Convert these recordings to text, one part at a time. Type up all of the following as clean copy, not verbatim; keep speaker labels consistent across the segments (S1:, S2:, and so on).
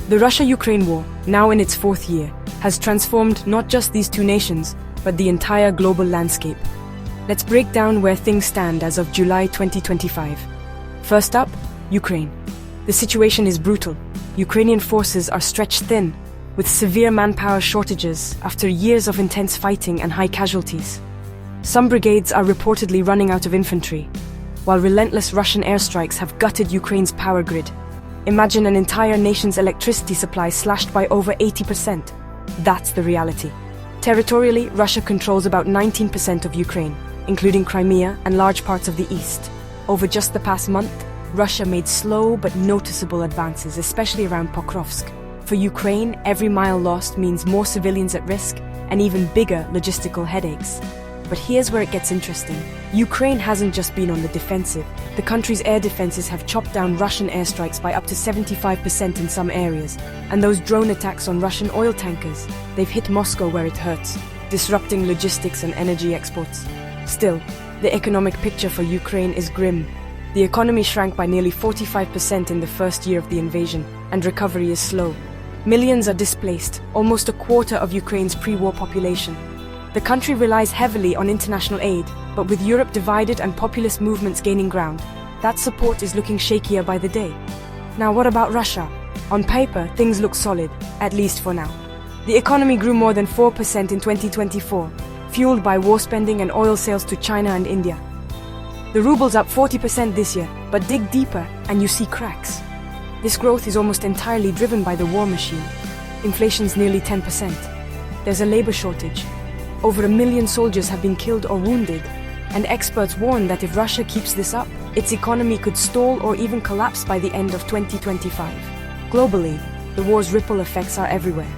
S1: The Russia-Ukraine war, now in its fourth year, has transformed not just these two nations, but the entire global landscape. Let's break down where things stand as of July 2025. First up, Ukraine. The situation is brutal. Ukrainian forces are stretched thin, with severe manpower shortages after years of intense fighting and high casualties. Some brigades are reportedly running out of infantry, while relentless Russian airstrikes have gutted Ukraine's power grid. Imagine an entire nation's electricity supply slashed by over 80%. That's the reality. Territorially, Russia controls about 19% of Ukraine, including Crimea and large parts of the east. Over just the past month, Russia made slow but noticeable advances, especially around Pokrovsk. For Ukraine, every mile lost means more civilians at risk and even bigger logistical headaches. But here's where it gets interesting. Ukraine hasn't just been on the defensive. The country's air defenses have chopped down Russian airstrikes by up to 75% in some areas. And those drone attacks on Russian oil tankers, they've hit Moscow where it hurts, disrupting logistics and energy exports. Still, the economic picture for Ukraine is grim. The economy shrank by nearly 45% in the first year of the invasion, and recovery is slow. Millions are displaced, almost a quarter of Ukraine's pre-war population. The country relies heavily on international aid, but with Europe divided and populist movements gaining ground, that support is looking shakier by the day. Now what about Russia? On paper, things look solid, at least for now. The economy grew more than 4% in 2024, fueled by war spending and oil sales to China and India. The ruble's up 40% this year, but dig deeper and you see cracks. This growth is almost entirely driven by the war machine. Inflation's nearly 10%. There's a labor shortage. Over 1 million soldiers have been killed or wounded, and experts warn that if Russia keeps this up, its economy could stall or even collapse by the end of 2025. Globally, the war's ripple effects are everywhere.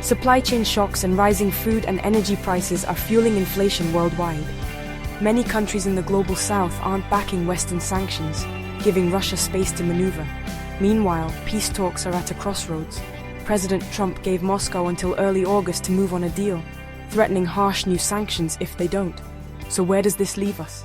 S1: Supply chain shocks and rising food and energy prices are fueling inflation worldwide. Many countries in the global south aren't backing Western sanctions, giving Russia space to maneuver. Meanwhile, peace talks are at a crossroads. President Trump gave Moscow until early August to move on a deal, threatening harsh new sanctions if they don't. So where does this leave us?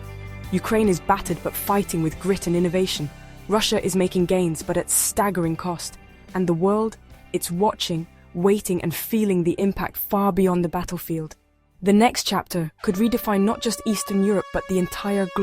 S1: Ukraine is battered but fighting with grit and innovation. Russia is making gains but at staggering cost. And the world, it's watching, waiting and feeling the impact far beyond the battlefield. The next chapter could redefine not just Eastern Europe but the entire globe.